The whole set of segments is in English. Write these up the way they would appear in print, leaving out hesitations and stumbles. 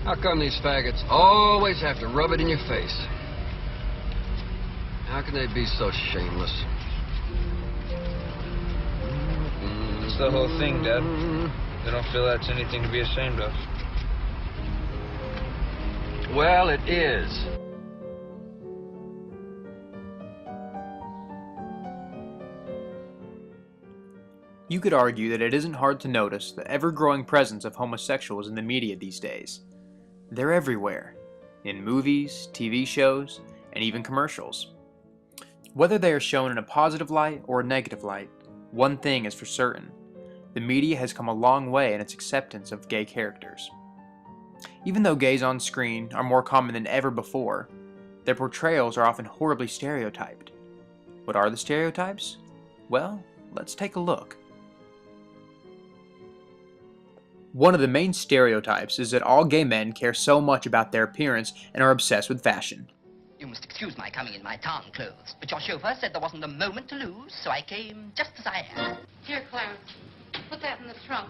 How come these faggots always have to rub it in your face? How can they be so shameless? It's the whole thing, Dad. They don't feel that's anything to be ashamed of. Well, it is. You could argue that it isn't hard to notice the ever-growing presence of homosexuals in the media these days. They're everywhere, in movies, TV shows, and even commercials. Whether they are shown in a positive light or a negative light, one thing is for certain: the media has come a long way in its acceptance of gay characters. Even though gays on screen are more common than ever before, their portrayals are often horribly stereotyped. What are the stereotypes? Well, let's take a look. One of the main stereotypes is that all gay men care so much about their appearance and are obsessed with fashion. You must excuse my coming in my town clothes, but your chauffeur said there wasn't a moment to lose, so I came just as I am. Here, Clarence, put that in the trunk.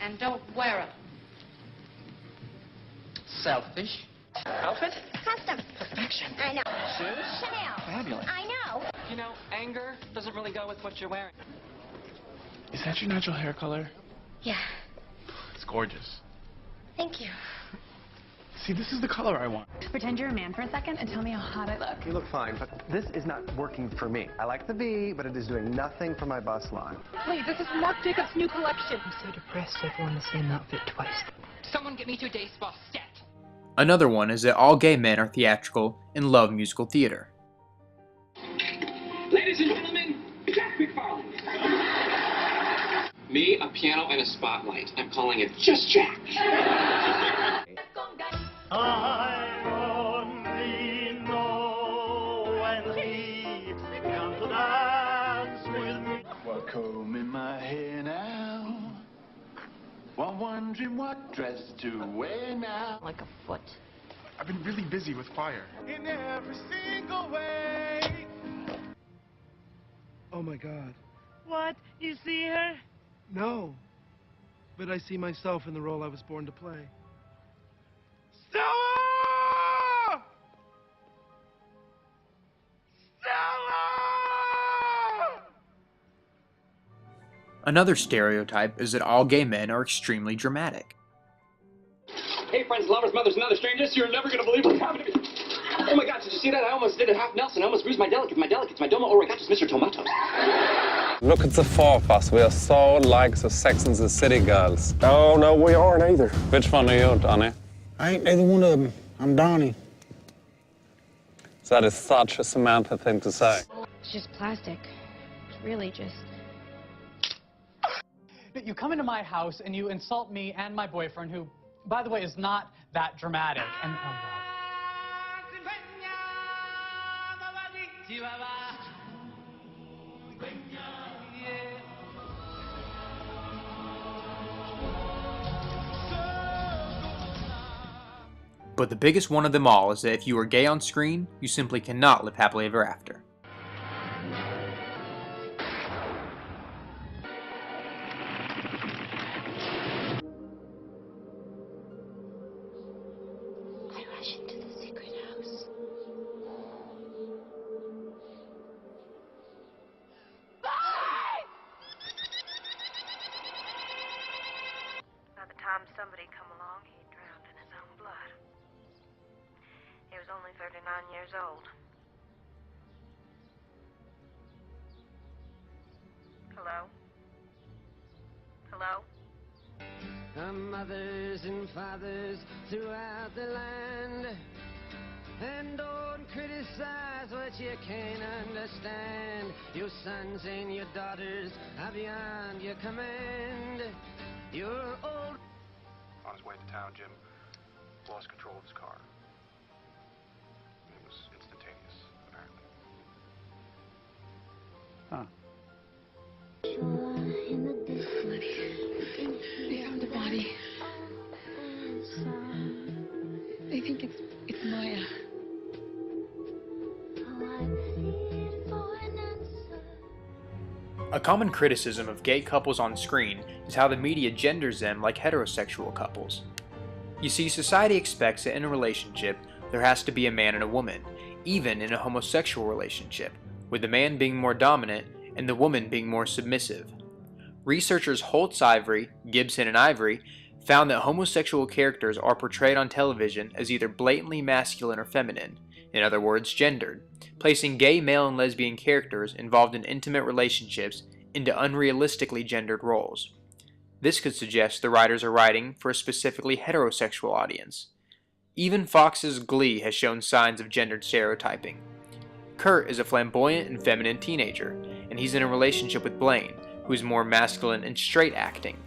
And don't wear it. Selfish. Outfit? Custom. Perfection. I know. Shoes? Chanel. Fabulous. I know. You know, anger doesn't really go with what you're wearing. Is that your natural hair color? Yeah. It's gorgeous. Thank you. See, this is the color I want. Pretend you're a man for a second and tell me how hot I look. You look fine, but this is not working for me. I like the V, but it is doing nothing for my bust line. Wait, this is Marc Jacobs' new collection. I'm so depressed I've worn the same outfit twice. Someone get me to Day Spa set. Another one is that all gay men are theatrical and love musical theater. Ladies and gentlemen, Jack McFarland. Me, a piano, and a spotlight. I'm calling it just Jack. I only know when he comes to dance with me. While combing my hair now, while wondering what dress to wear now. Like a foot. I've been really busy with choir. In every single way. Oh my God. What? You see her? No. But I see myself in the role I was born to play. Stella! Stella! Another stereotype is that all gay men are extremely dramatic. Hey, friends, lovers, mothers, and other strangers, you're never going to believe what's happening to me. Oh my God, did you see that? I almost did a half Nelson. I almost bruised my delicates, my domo oregatus, Mr. Tomato. Look at the four of us. We are so like the Sex and the City girls. Oh, no, we aren't either. Which one are you, Donnie? I ain't either one of them. I'm Donnie. That is such a Samantha thing to say. It's just plastic. It's really just... You come into my house and you insult me and my boyfriend, who, by the way, is not that dramatic. And oh God. But the biggest one of them all is that if you are gay on screen, you simply cannot live happily ever after. I rush into the secret house. By the time somebody come along, he drowned in his own blood. He was only 39 years old. Hello? Hello? Mothers and fathers throughout the land, and don't criticize what you can't understand. Your sons and your daughters are beyond your command. You're old. On his way to town, Jim lost control of his car. It was instantaneous, apparently. Huh. They found the body. They think it's Maya. A common criticism of gay couples on screen is how the media genders them like heterosexual couples. You see, society expects that in a relationship, there has to be a man and a woman, even in a homosexual relationship, with the man being more dominant and the woman being more submissive. Researchers Holtz-Ivory, Gibson, and Ivory found that homosexual characters are portrayed on television as either blatantly masculine or feminine, in other words, gendered, placing gay male and lesbian characters involved in intimate relationships into unrealistically gendered roles. This could suggest the writers are writing for a specifically heterosexual audience. Even Fox's Glee has shown signs of gendered stereotyping. Kurt is a flamboyant and feminine teenager, and he's in a relationship with Blaine, who is more masculine and straight acting.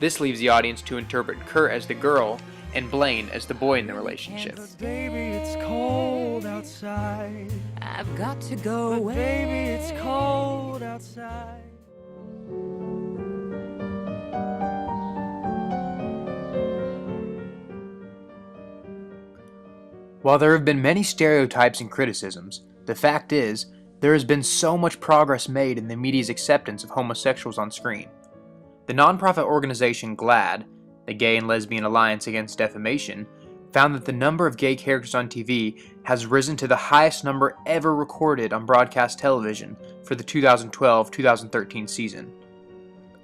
This leaves the audience to interpret Kurt as the girl and Blaine as the boy in the relationship. But baby, it's cold outside. I've got to go away. Baby, it's cold outside. While there have been many stereotypes and criticisms, the fact is, there has been so much progress made in the media's acceptance of homosexuals on screen. The nonprofit organization GLAAD, the Gay and Lesbian Alliance Against Defamation, found that the number of gay characters on TV has risen to the highest number ever recorded on broadcast television for the 2012-2013 season.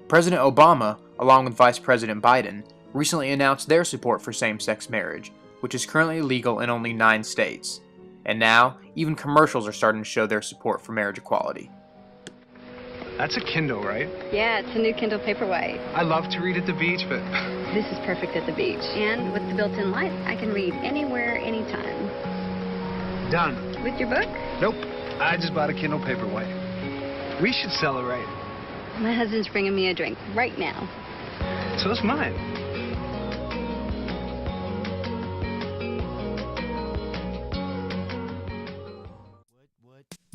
President Obama, along with Vice President Biden, recently announced their support for same-sex marriage, which is currently legal in only 9 states. And now, even commercials are starting to show their support for marriage equality. That's a Kindle, right? Yeah, it's a new Kindle Paperwhite. I love to read at the beach, but... This is perfect at the beach. And with the built-in light, I can read anywhere, anytime. Done. With your book? Nope. I just bought a Kindle Paperwhite. We should celebrate. My husband's bringing me a drink right now. So's mine.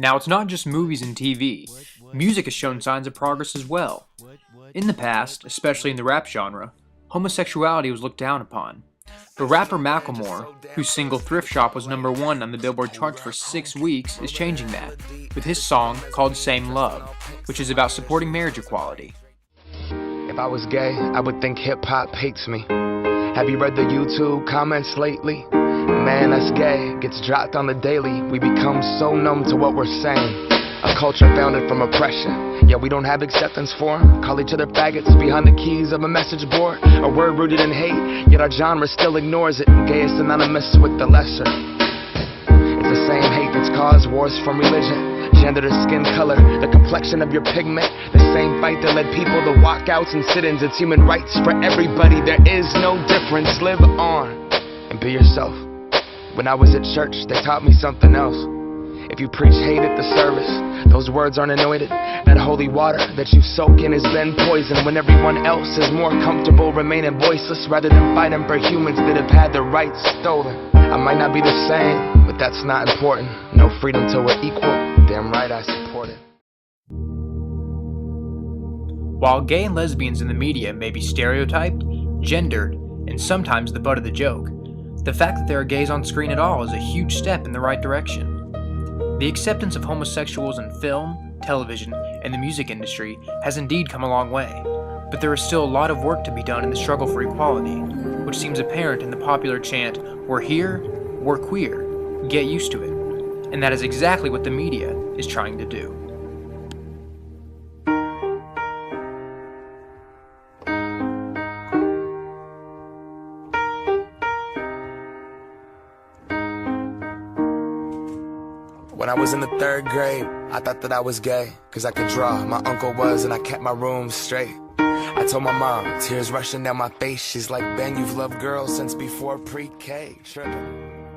Now, it's not just movies and TV. Music has shown signs of progress as well. In the past, especially in the rap genre, homosexuality was looked down upon. But rapper Macklemore, whose single Thrift Shop was #1 on the Billboard charts for 6 weeks, is changing that, with his song called Same Love, which is about supporting marriage equality. If I was gay, I would think hip-hop hates me. Have you read the YouTube comments lately? Man, that's gay, gets dropped on the daily. We become so numb to what we're saying. A culture founded from oppression, yet we don't have acceptance for 'em. Call each other faggots behind the keys of a message board. A word rooted in hate, yet our genre still ignores it. Gay is synonymous with the lesser. It's the same hate that's caused wars from religion, gender to skin color, the complexion of your pigment. The same fight that led people to walkouts and sit-ins. It's human rights for everybody, there is no difference. Live on and be yourself. When I was at church, they taught me something else. If you preach hate at the service, those words aren't anointed. That holy water that you soak in has been poisoned. When everyone else is more comfortable remaining voiceless rather than fighting for humans that have had their rights stolen. I might not be the same, but that's not important. No freedom till we're equal. Damn right I support it. While gay and lesbians in the media may be stereotyped, gendered, and sometimes the butt of the joke, the fact that there are gays on screen at all is a huge step in the right direction. The acceptance of homosexuals in film, television, and the music industry has indeed come a long way, but there is still a lot of work to be done in the struggle for equality, which seems apparent in the popular chant, "We're here, we're queer, get used to it," and that is exactly what the media is trying to do. When I was in the 3rd grade, I thought that I was gay, cause I could draw. My uncle was, and I kept my room straight. I told my mom, tears rushing down my face. She's like, Ben, you've loved girls since before pre-K. Tripping.